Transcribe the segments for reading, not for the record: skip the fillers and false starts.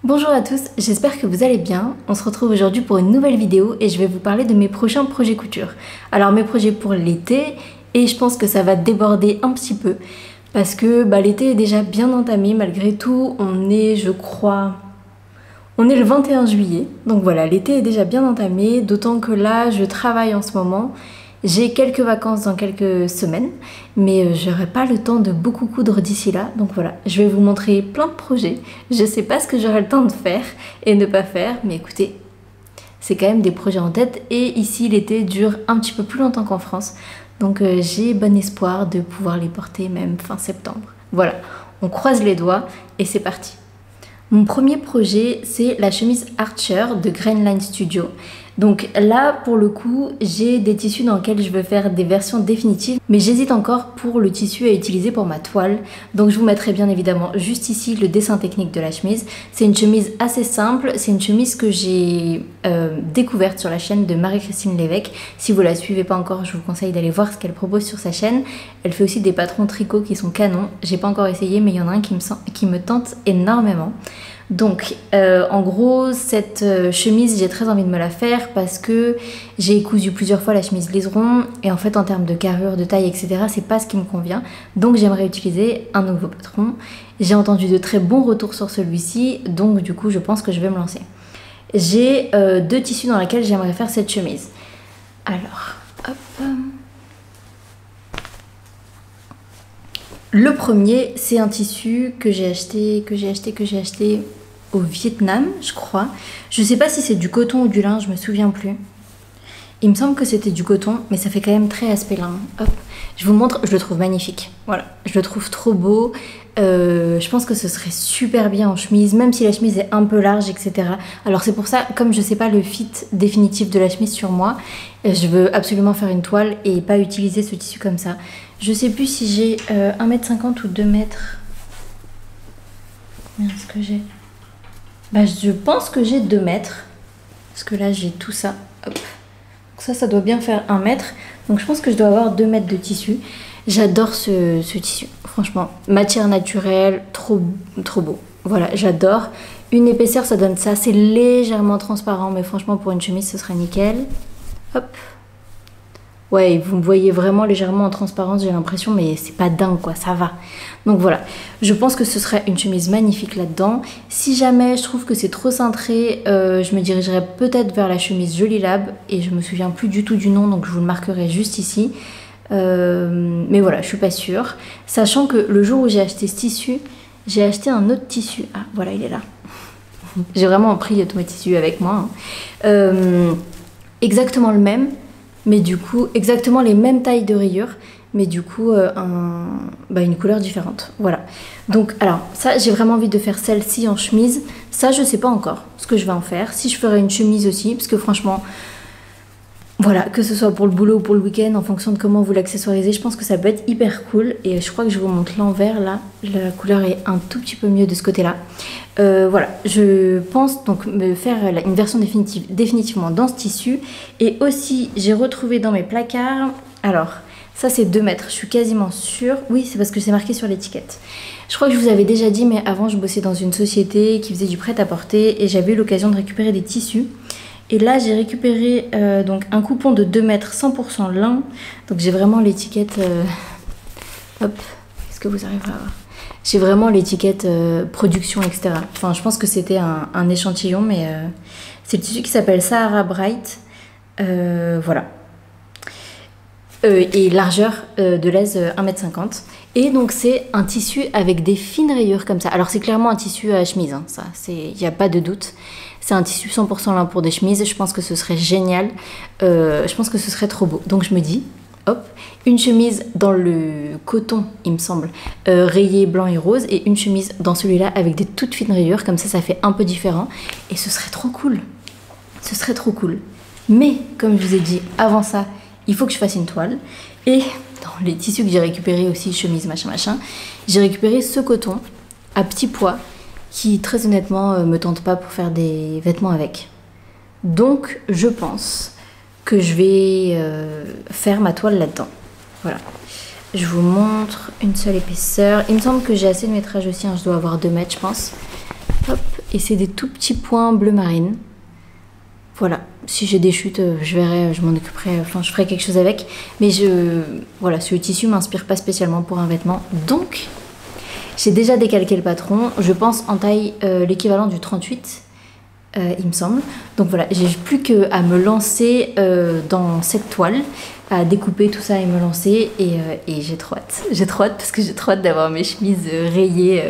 Bonjour à tous, j'espère que vous allez bien. On se retrouve aujourd'hui pour une nouvelle vidéo et je vais vous parler de mes prochains projets couture. Alors mes projets pour l'été, et je pense que ça va déborder un petit peu parce que l'été est déjà bien entamé malgré tout. On est, je crois, on est le 21 juillet, donc voilà, l'été est déjà bien entamé, d'autant que là je travaille en ce moment. J'ai quelques vacances dans quelques semaines, mais j'aurai pas le temps de beaucoup coudre d'ici là. Donc voilà, je vais vous montrer plein de projets. Je sais pas ce que j'aurai le temps de faire et ne pas faire, mais écoutez, c'est quand même des projets en tête. Et ici, l'été dure un petit peu plus longtemps qu'en France. Donc j'ai bon espoir de pouvoir les porter même fin septembre. Voilà, on croise les doigts et c'est parti. Mon premier projet, c'est la chemise Archer de Grainline Studio. Donc là, pour le coup, j'ai des tissus dans lesquels je veux faire des versions définitives, mais j'hésite encore pour le tissu à utiliser pour ma toile. Donc je vous mettrai bien évidemment juste ici le dessin technique de la chemise. C'est une chemise assez simple, c'est une chemise que j'ai découverte sur la chaîne de Marie-Christine Lévesque. Si vous la suivez pas encore, je vous conseille d'aller voir ce qu'elle propose sur sa chaîne. Elle fait aussi des patrons tricot qui sont canons. J'ai pas encore essayé, mais il y en a un qui me tente énormément. Donc en gros cette chemise j'ai très envie de me la faire parce que j'ai cousu plusieurs fois la chemise liseron et en fait en termes de carrure, de taille etc c'est pas ce qui me convient, donc j'aimerais utiliser un nouveau patron. J'ai entendu de très bons retours sur celui-ci, donc du coup je pense que je vais me lancer. J'ai deux tissus dans lesquels j'aimerais faire cette chemise. Alors hop. Le premier, c'est un tissu que j'ai acheté au Vietnam, je crois. Je sais pas si c'est du coton ou du lin, je me souviens plus. Il me semble que c'était du coton, mais ça fait quand même très aspect lin. Hop, je vous montre, je le trouve magnifique. Voilà, je le trouve trop beau. Je pense que ce serait super bien en chemise, même si la chemise est un peu large, etc. Alors c'est pour ça, comme je sais pas le fit définitif de la chemise sur moi, je veux absolument faire une toile et pas utiliser ce tissu comme ça. Je sais plus si j'ai 1,50 m ou 2 mètres. Combien est-ce que j'ai? Je pense que j'ai 2 mètres. Parce que là, j'ai tout ça. Hop. Donc ça doit bien faire 1 mètre. Donc je pense que je dois avoir 2 mètres de tissu. J'adore ce tissu. Franchement, matière naturelle, trop beau. Voilà, j'adore. Une épaisseur, ça donne ça. C'est légèrement transparent, mais franchement, pour une chemise, ce serait nickel. Hop. Ouais, vous me voyez vraiment légèrement en transparence, j'ai l'impression, mais c'est pas dingue quoi, ça va. Donc voilà, je pense que ce serait une chemise magnifique là-dedans. Si jamais je trouve que c'est trop cintré, je me dirigerai peut-être vers la chemise Jolie Lab, et je me souviens plus du tout du nom, donc je vous le marquerai juste ici. Mais voilà, je suis pas sûre. Sachant que le jour où j'ai acheté ce tissu, j'ai acheté un autre tissu. Ah, voilà, il est là. J'ai vraiment pris tous mes tissus avec moi. Exactement le même. Mais du coup, exactement les mêmes tailles de rayures, mais du coup, une couleur différente. Voilà. Donc, alors, ça, j'ai vraiment envie de faire celle-ci en chemise. Ça, je sais pas encore ce que je vais en faire. Si je ferai une chemise aussi, parce que franchement, voilà, que ce soit pour le boulot ou pour le week-end, en fonction de comment vous l'accessoirisez, je pense que ça peut être hyper cool. Et je crois que je vous montre l'envers, là. La couleur est un tout petit peu mieux de ce côté-là. Voilà, je pense donc me faire une version définitivement dans ce tissu. Et aussi, j'ai retrouvé dans mes placards... Alors, ça c'est 2 mètres, je suis quasiment sûre. Oui, c'est parce que c'est marqué sur l'étiquette. Je crois que je vous avais déjà dit, mais avant, je bossais dans une société qui faisait du prêt-à-porter. Et j'avais eu l'occasion de récupérer des tissus. Et là, j'ai récupéré donc un coupon de 2 mètres 100% lin. Donc j'ai vraiment l'étiquette... Hop, est-ce que vous arrivez à voir? J'ai vraiment l'étiquette production, etc. Enfin, je pense que c'était un échantillon, mais c'est le tissu qui s'appelle Sahara Bright. Voilà. Et largeur de l'aise 1,50 m. Et donc, c'est un tissu avec des fines rayures comme ça. Alors, c'est clairement un tissu à chemise, hein, ça. Il n'y a pas de doute. C'est un tissu 100% lin pour des chemises. Je pense que ce serait génial. Je pense que ce serait trop beau. Donc, je me dis... Hop, une chemise dans le coton, il me semble, rayée blanc et rose, et une chemise dans celui-là avec des toutes fines rayures, comme ça fait un peu différent, et ce serait trop cool. Ce serait trop cool. Mais, comme je vous ai dit avant ça, il faut que je fasse une toile, et dans les tissus que j'ai récupérés aussi, chemise, machin, j'ai récupéré ce coton à petit pois, qui très honnêtement me tente pas pour faire des vêtements avec. Donc, je pense... que je vais faire ma toile là-dedans. Voilà. Je vous montre une seule épaisseur. Il me semble que j'ai assez de métrage aussi, hein. Je dois avoir 2 mètres, je pense. Hop. et c'est des tout petits points bleu marine. Voilà, si j'ai des chutes, je verrai, je m'en occuperai, enfin je ferai quelque chose avec. Mais voilà, ce tissu m'inspire pas spécialement pour un vêtement. Donc, j'ai déjà décalqué le patron, je pense en taille l'équivalent du 38, il me semble. Donc voilà, j'ai plus qu'à me lancer dans cette toile, à découper tout ça et me lancer. Et j'ai trop hâte. J'ai trop hâte parce que j'ai trop hâte d'avoir mes chemises rayées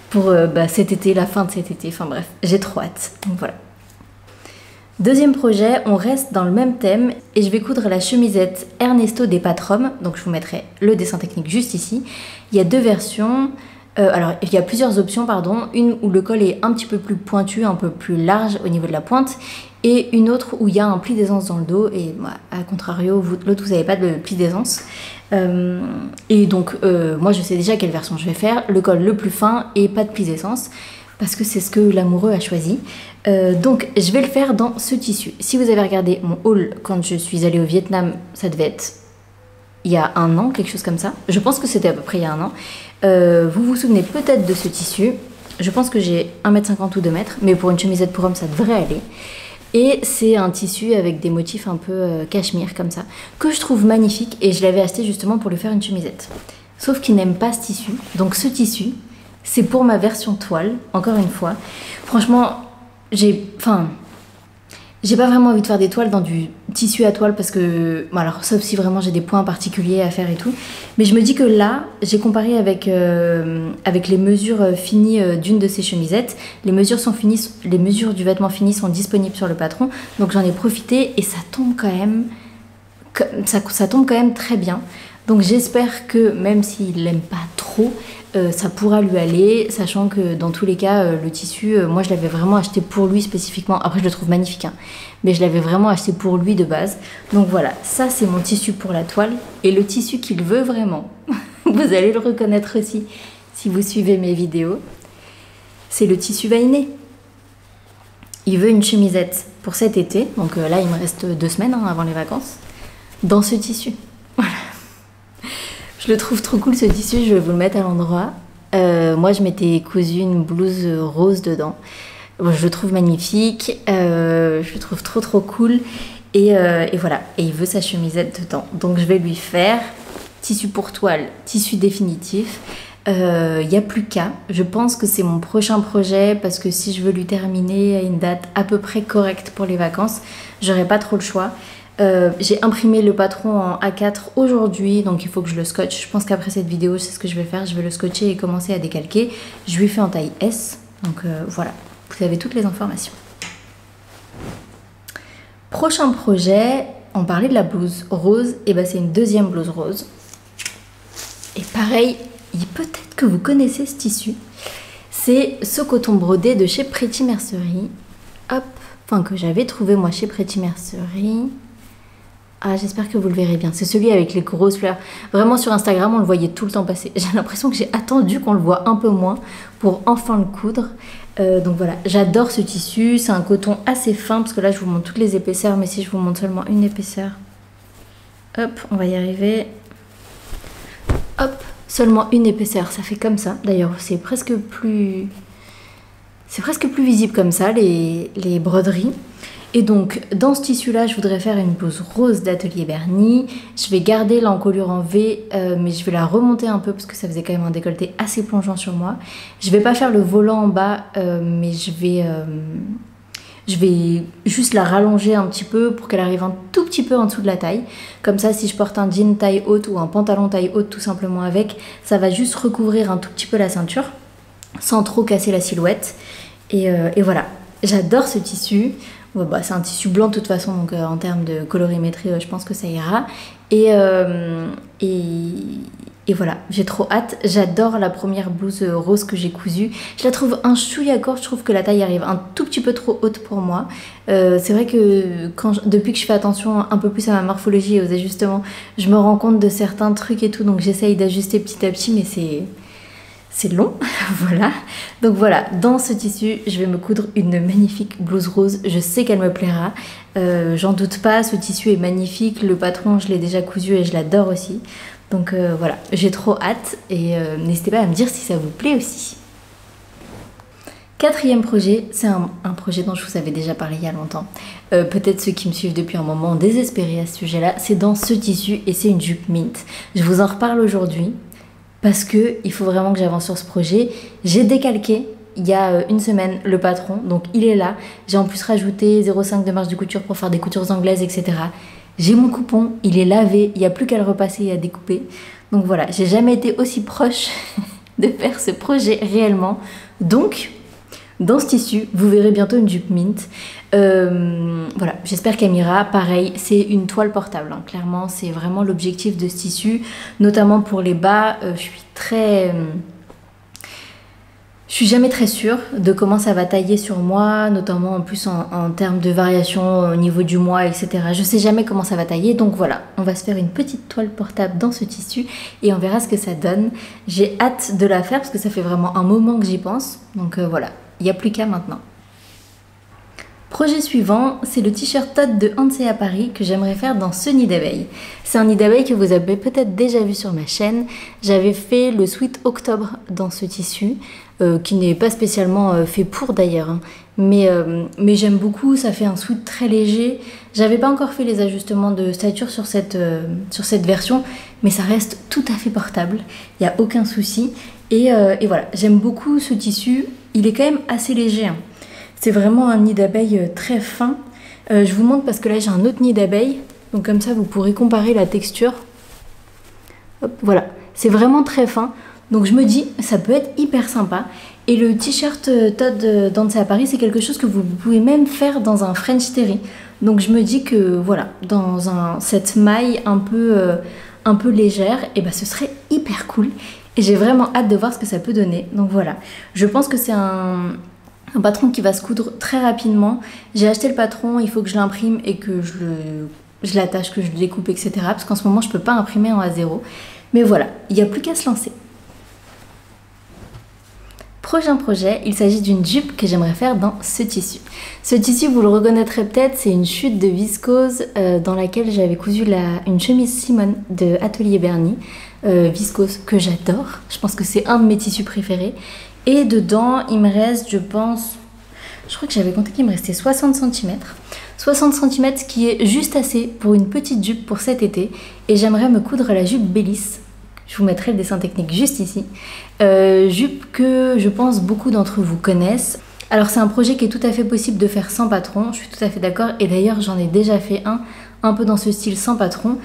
pour cet été, la fin de cet été. Enfin bref, j'ai trop hâte. Donc voilà. Deuxième projet, on reste dans le même thème et je vais coudre la chemisette Ernesto des Patrom. Donc je vous mettrai le dessin technique juste ici. Il y a deux versions. Alors il y a plusieurs options, pardon. Une où le col est un petit peu plus pointu, un peu plus large au niveau de la pointe. Et une autre où il y a un pli d'aisance dans le dos. Et à contrario, l'autre vous n'avez pas de pli d'aisance. Et donc moi je sais déjà quelle version je vais faire. Le col le plus fin et pas de pli d'aisance. Parce que c'est ce que l'amoureux a choisi. Donc je vais le faire dans ce tissu. Si vous avez regardé mon haul quand je suis allée au Vietnam, ça devait être il y a un an, quelque chose comme ça. Je pense que c'était à peu près il y a un an. Vous vous souvenez peut-être de ce tissu. Je pense que j'ai 1m50 ou 2 mètres, mais pour une chemisette pour homme, ça devrait aller. Et c'est un tissu avec des motifs un peu cachemire comme ça, que je trouve magnifique et je l'avais acheté justement pour lui faire une chemisette. Sauf qu'il n'aime pas ce tissu. Donc ce tissu, c'est pour ma version toile, encore une fois. Franchement, j'ai pas vraiment envie de faire des toiles dans du tissu à toile parce que, bon alors sauf si vraiment j'ai des points particuliers à faire et tout. Mais je me dis que là, j'ai comparé avec les mesures finies d'une de ces chemisettes. Les mesures sont finies, les mesures du vêtement fini sont disponibles sur le patron. Donc j'en ai profité et ça tombe quand même, ça tombe quand même très bien. Donc j'espère que même s'il l'aime pas trop, ça pourra lui aller, sachant que dans tous les cas, le tissu, moi je l'avais vraiment acheté pour lui spécifiquement. Après je le trouve magnifique, hein, mais je l'avais vraiment acheté pour lui de base. Donc voilà, ça c'est mon tissu pour la toile. Et le tissu qu'il veut vraiment, vous allez le reconnaître aussi si vous suivez mes vidéos, c'est le tissu veiné. Il veut une chemisette pour cet été, donc là il me reste 2 semaines hein, avant les vacances, dans ce tissu. Voilà. Je le trouve trop cool ce tissu, je vais vous le mettre à l'endroit. Moi je m'étais cousu une blouse rose dedans. Je le trouve magnifique, je le trouve trop cool. Et voilà, et il veut sa chemisette dedans. Donc je vais lui faire tissu pour toile, tissu définitif. Il n'y a plus qu'à. Je pense que c'est mon prochain projet parce que si je veux lui terminer à une date à peu près correcte pour les vacances, j'aurai pas trop le choix. J'ai imprimé le patron en A4 aujourd'hui, donc il faut que je le scotche. Je pense qu'après cette vidéo, c'est ce que je vais faire. Je vais le scotcher et commencer à décalquer. Je lui fais en taille S, donc voilà, vous avez toutes les informations. Prochain projet, on parlait de la blouse rose, et ben c'est une deuxième blouse rose. Et pareil, peut-être que vous connaissez ce tissu. C'est ce coton brodé de chez Pretty Mercerie. Hop, enfin que j'avais trouvé moi chez Pretty Mercerie. Ah, j'espère que vous le verrez bien. C'est celui avec les grosses fleurs. Vraiment, sur Instagram, on le voyait tout le temps passer. J'ai l'impression que j'ai attendu qu'on le voit un peu moins pour enfin le coudre. Donc voilà, j'adore ce tissu. C'est un coton assez fin, parce que là, je vous montre toutes les épaisseurs. Mais si je vous montre seulement une épaisseur... Hop, on va y arriver. Hop, seulement une épaisseur. Ça fait comme ça. D'ailleurs, c'est presque plus... C'est presque plus visible comme ça, les broderies. Et donc, dans ce tissu-là, je voudrais faire une blouse rose d'Atelier Bernie. Je vais garder l'encolure en V, mais je vais la remonter un peu parce que ça faisait quand même un décolleté assez plongeant sur moi. Je vais pas faire le volant en bas, mais je vais juste la rallonger un petit peu pour qu'elle arrive un tout petit peu en dessous de la taille. Comme ça, si je porte un jean taille haute ou un pantalon taille haute tout simplement avec, ça va juste recouvrir un tout petit peu la ceinture sans trop casser la silhouette. Et voilà, j'adore ce tissu. Ouais, bah, c'est un tissu blanc de toute façon, donc en termes de colorimétrie, je pense que ça ira. Et voilà, j'ai trop hâte. J'adore la première blouse rose que j'ai cousue. Je la trouve un chouïa courte, je trouve que la taille arrive un tout petit peu trop haute pour moi. C'est vrai que depuis que je fais attention un peu plus à ma morphologie et aux ajustements, je me rends compte de certains trucs et tout, donc j'essaye d'ajuster petit à petit, mais c'est long, voilà. Donc voilà, dans ce tissu, je vais me coudre une magnifique blouse rose. Je sais qu'elle me plaira, j'en doute pas, ce tissu est magnifique. Le patron, je l'ai déjà cousu et je l'adore aussi. Donc voilà, j'ai trop hâte et n'hésitez pas à me dire si ça vous plaît aussi. Quatrième projet, c'est un projet dont je vous avais déjà parlé il y a longtemps. Peut-être ceux qui me suivent depuis un moment ont désespéré à ce sujet-là. C'est dans ce tissu et c'est une jupe mint. Je vous en reparle aujourd'hui parce que il faut vraiment que j'avance sur ce projet. J'ai décalqué il y a une semaine le patron, donc il est là. J'ai en plus rajouté 0,5 de marge de couture pour faire des coutures anglaises, etc. J'ai mon coupon, il est lavé, il n'y a plus qu'à le repasser et à découper. Donc voilà, j'ai jamais été aussi proche de faire ce projet réellement. Donc, dans ce tissu, vous verrez bientôt une jupe mint. Voilà, j'espère qu'elle m'ira. Pareil, c'est une toile portable. Hein. Clairement, c'est vraiment l'objectif de ce tissu, notamment pour les bas. Je suis jamais très sûre de comment ça va tailler sur moi, notamment en plus en termes de variation au niveau du mois, etc. Je sais jamais comment ça va tailler, donc voilà, on va se faire une petite toile portable dans ce tissu et on verra ce que ça donne. J'ai hâte de la faire parce que ça fait vraiment un moment que j'y pense, donc voilà. Il n'y a plus qu'à maintenant. Projet suivant, c'est le t-shirt Todd de Hansé à Paris que j'aimerais faire dans ce nid d'abeille. C'est un nid d'abeille que vous avez peut-être déjà vu sur ma chaîne. J'avais fait le sweat octobre dans ce tissu, qui n'est pas spécialement fait pour d'ailleurs. Hein. Mais j'aime beaucoup, ça fait un sweat très léger. J'avais pas encore fait les ajustements de stature sur cette version, mais ça reste tout à fait portable. Il n'y a aucun souci. Et voilà, j'aime beaucoup ce tissu. Il est quand même assez léger. Hein. C'est vraiment un nid d'abeille très fin. Je vous montre parce que là j'ai un autre nid d'abeille. Donc comme ça vous pourrez comparer la texture. Hop, voilà, c'est vraiment très fin. Donc je me dis, ça peut être hyper sympa. Et le t-shirt Todd d'Hansé à Paris, c'est quelque chose que vous pouvez même faire dans un French terry. Donc je me dis que voilà, dans cette maille un peu légère, et ben ce serait hyper cool. Et j'ai vraiment hâte de voir ce que ça peut donner. Donc voilà, je pense que c'est un patron qui va se coudre très rapidement. J'ai acheté le patron, il faut que je l'imprime et que je l'attache, que je le découpe, etc. Parce qu'en ce moment, je ne peux pas imprimer en A0. Mais voilà, il n'y a plus qu'à se lancer. Prochain projet, il s'agit d'une jupe que j'aimerais faire dans ce tissu. Ce tissu, vous le reconnaîtrez peut-être, c'est une chute de viscose dans laquelle j'avais cousu une chemise Simone de Atelier Berny. Viscose que j'adore, je pense que c'est un de mes tissus préférés. Et dedans, il me reste, je crois que j'avais compté qu'il me restait 60 cm. 60 cm, ce qui est juste assez pour une petite jupe pour cet été. Et j'aimerais me coudre la jupe Bélis. Je vous mettrai le dessin technique juste ici. Jupe que je pense beaucoup d'entre vous connaissent. Alors c'est un projet qui est tout à fait possible de faire sans patron, je suis tout à fait d'accord. Et d'ailleurs j'en ai déjà fait un peu dans ce style sans patron.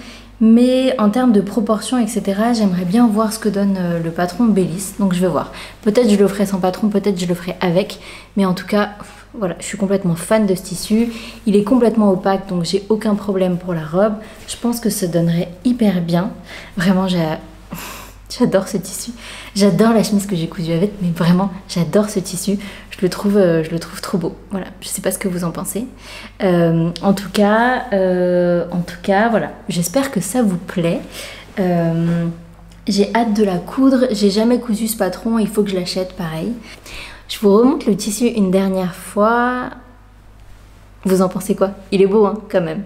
Mais en termes de proportions, etc., j'aimerais bien voir ce que donne le patron Bélis. Donc je vais voir. Peut-être je le ferai sans patron, peut-être je le ferai avec. Mais en tout cas, voilà, je suis complètement fan de ce tissu. Il est complètement opaque, donc j'ai aucun problème pour la robe. Je pense que ça donnerait hyper bien. Vraiment, j'adore ce tissu. J'adore la chemise que j'ai cousue avec, mais vraiment, j'adore ce tissu. Je le trouve trop beau. Voilà, je sais pas ce que vous en pensez. En tout cas, voilà. J'espère que ça vous plaît. J'ai hâte de la coudre. J'ai jamais cousu ce patron. Il faut que je l'achète, pareil. Je vous remonte le tissu une dernière fois. Vous en pensez quoi? Il est beau, hein, quand même.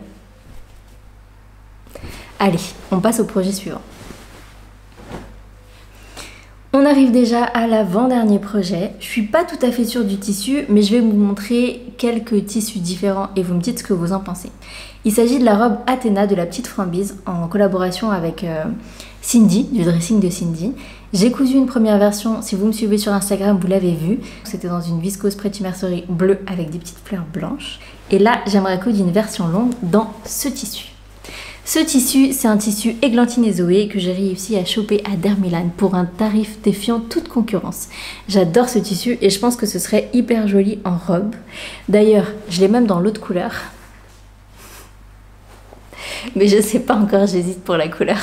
Allez, on passe au projet suivant. On arrive déjà à l'avant-dernier projet. Je suis pas tout à fait sûre du tissu, mais je vais vous montrer quelques tissus différents et vous me dites ce que vous en pensez. Il s'agit de la robe Athéna de la petite Framboise en collaboration avec Cindy, du dressing de Cindy. J'ai cousu une première version, si vous me suivez sur Instagram, vous l'avez vu. C'était dans une viscose Pretty Mercerie bleue avec des petites fleurs blanches. Et là, j'aimerais coudre une version longue dans ce tissu. Ce tissu, c'est un tissu Églantine et Zoé que j'ai réussi à choper à Dermilan pour un tarif défiant toute concurrence. J'adore ce tissu et je pense que ce serait hyper joli en robe. D'ailleurs, je l'ai même dans l'autre couleur. Mais je sais pas encore, j'hésite pour la couleur.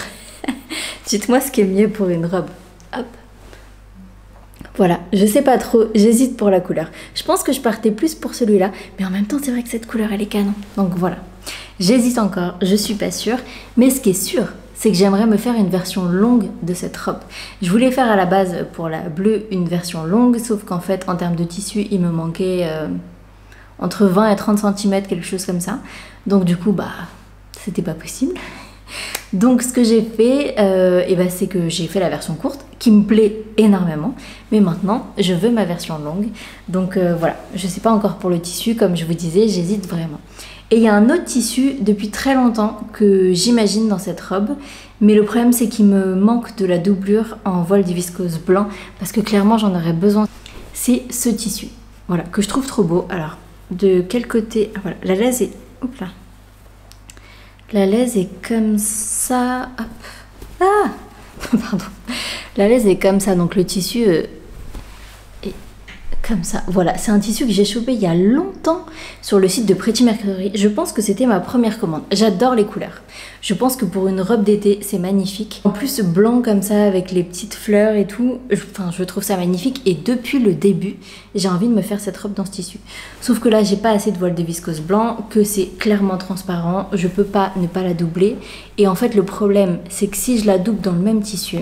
Dites-moi ce qui est mieux pour une robe. Hop. Voilà, je sais pas trop, j'hésite pour la couleur. Je pense que je partais plus pour celui-là, mais en même temps, c'est vrai que cette couleur, elle est canon. Donc voilà. J'hésite encore, je suis pas sûre, mais ce qui est sûr, c'est que j'aimerais me faire une version longue de cette robe. Je voulais faire à la base pour la bleue une version longue, sauf qu'en fait en termes de tissu, il me manquait entre 20 et 30 cm, quelque chose comme ça. Donc du coup, bah, c'était pas possible. Donc ce que j'ai fait, c'est que j'ai fait la version courte, qui me plaît énormément, mais maintenant je veux ma version longue. Donc voilà, je sais pas encore pour le tissu, comme je vous disais, j'hésite vraiment. Et il y a un autre tissu depuis très longtemps que j'imagine dans cette robe, mais le problème c'est qu'il me manque de la doublure en voile de viscose blanc, parce que clairement j'en aurais besoin. C'est ce tissu, voilà, que je trouve trop beau. Alors, de quel côté... Ah voilà, la laise est... Hop là. La laise est comme ça... Hop. Ah pardon. La laise est comme ça, donc le tissu est comme ça. Voilà, c'est un tissu que j'ai chopé il y a longtemps sur le site de Pretty Mercury. Je pense que c'était ma première commande. J'adore les couleurs. Je pense que pour une robe d'été, c'est magnifique. En plus, blanc comme ça, avec les petites fleurs et tout, je trouve ça magnifique. Et depuis le début, j'ai envie de me faire cette robe dans ce tissu. Sauf que là, j'ai pas assez de voile de viscose blanc, que c'est clairement transparent. Je peux pas ne pas la doubler. Et en fait, le problème, c'est que si je la double dans le même tissu,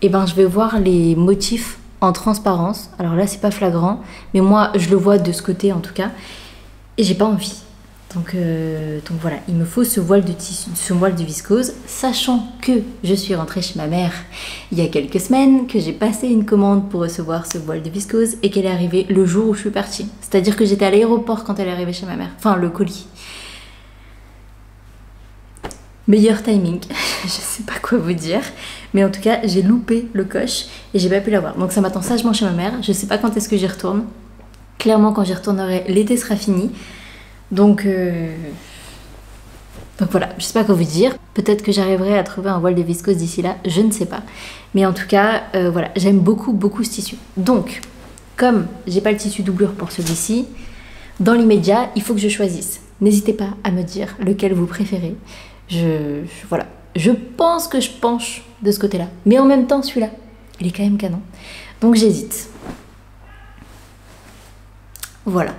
je vais voir les motifs en transparence. Alors là, c'est pas flagrant, mais moi, je le vois de ce côté en tout cas, et j'ai pas envie. Donc voilà, il me faut ce voile de tissu, ce voile de viscose, sachant que je suis rentrée chez ma mère il y a quelques semaines, que j'ai passé une commande pour recevoir ce voile de viscose et qu'elle est arrivée le jour où je suis partie. C'est-à-dire que j'étais à l'aéroport quand elle est arrivée chez ma mère, enfin le colis. Meilleur timing, je sais pas quoi vous dire, mais en tout cas j'ai loupé le coche et j'ai pas pu l'avoir. Donc ça m'attend sagement chez ma mère, je sais pas quand est-ce que j'y retourne. Clairement quand j'y retournerai, l'été sera fini. Donc voilà, je sais pas quoi vous dire. Peut-être que j'arriverai à trouver un voile de viscose d'ici là, je ne sais pas. Mais en tout cas, voilà, j'aime beaucoup ce tissu. Donc, comme j'ai pas le tissu doublure pour celui-ci, dans l'immédiat, il faut que je choisisse. N'hésitez pas à me dire lequel vous préférez. Voilà, je pense que je penche de ce côté-là. Mais en même temps, celui-là, il est quand même canon. Donc j'hésite. Voilà.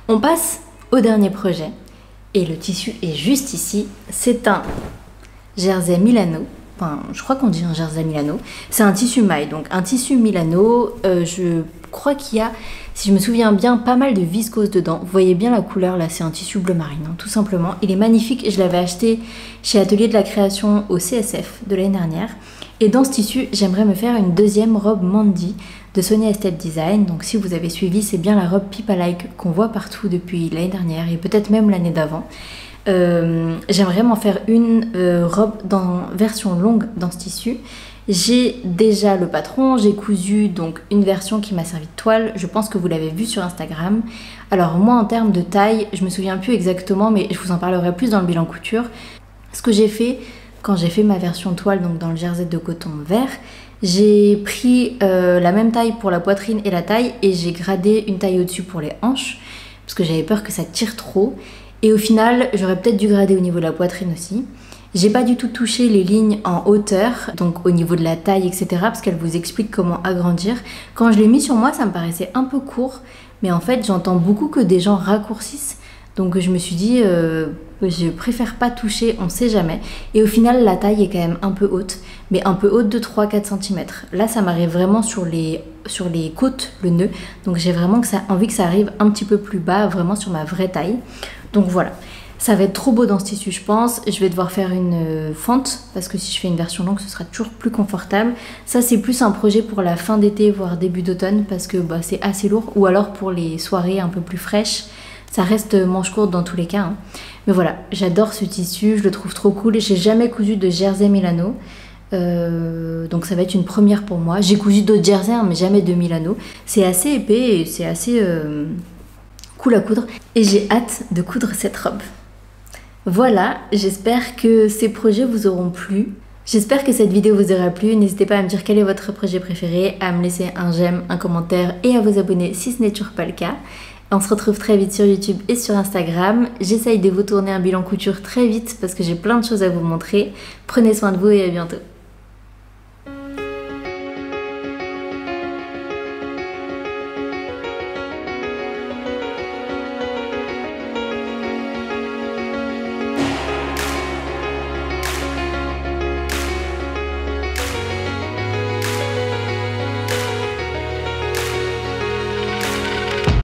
On passe au dernier projet. Et le tissu est juste ici. C'est un jersey Milano. Enfin, je crois qu'on dit un jersey Milano. C'est un tissu maille. Donc un tissu Milano, je crois qu'il y a, si je me souviens bien, pas mal de viscose dedans. Vous voyez bien la couleur là, c'est un tissu bleu marine, hein, tout simplement. Il est magnifique, je l'avais acheté chez Atelier de la Création au CSF de l'année dernière. Et dans ce tissu, j'aimerais me faire une deuxième robe Mandy de Sonia Estelle Design. Donc si vous avez suivi, c'est bien la robe Pipa-like qu'on voit partout depuis l'année dernière et peut-être même l'année d'avant. J'aimerais m'en faire une robe dans version longue dans ce tissu. J'ai déjà le patron, j'ai cousu donc une version qui m'a servi de toile, je pense que vous l'avez vu sur Instagram. Alors moi en termes de taille, je me souviens plus exactement mais je vous en parlerai plus dans le bilan couture. Ce que j'ai fait quand j'ai fait ma version toile, donc dans le jersey de coton vert, j'ai pris la même taille pour la poitrine et la taille et j'ai gradé une taille au-dessus pour les hanches parce que j'avais peur que ça tire trop. Et au final, j'aurais peut-être dû grader au niveau de la poitrine aussi. J'ai pas du tout touché les lignes en hauteur, donc au niveau de la taille, etc. parce qu'elle vous explique comment agrandir. Quand je l'ai mis sur moi, ça me paraissait un peu court, mais en fait, j'entends beaucoup que des gens raccourcissent. Donc je me suis dit, je préfère pas toucher, on sait jamais. Et au final, la taille est quand même un peu haute, mais un peu haute de 3-4 cm. Là, ça m'arrive vraiment sur les côtes, le nœud. Donc j'ai vraiment envie que ça arrive un petit peu plus bas, vraiment sur ma vraie taille. Donc voilà. Ça va être trop beau dans ce tissu, je pense. Je vais devoir faire une fente parce que si je fais une version longue, ce sera toujours plus confortable. Ça, c'est plus un projet pour la fin d'été, voire début d'automne parce que c'est assez lourd. Ou alors pour les soirées un peu plus fraîches. Ça reste manche courte dans tous les cas. Hein. Mais voilà, j'adore ce tissu, je le trouve trop cool. J'ai jamais cousu de jersey Milano. Donc ça va être une première pour moi. J'ai cousu d'autres jerseys, hein, mais jamais de Milano. C'est assez épais et c'est assez cool à coudre. Et j'ai hâte de coudre cette robe. Voilà, j'espère que ces projets vous auront plu. J'espère que cette vidéo vous aura plu. N'hésitez pas à me dire quel est votre projet préféré, à me laisser un j'aime, un commentaire et à vous abonner si ce n'est toujours pas le cas. On se retrouve très vite sur YouTube et sur Instagram. J'essaye de vous tourner un bilan couture très vite parce que j'ai plein de choses à vous montrer. Prenez soin de vous et à bientôt.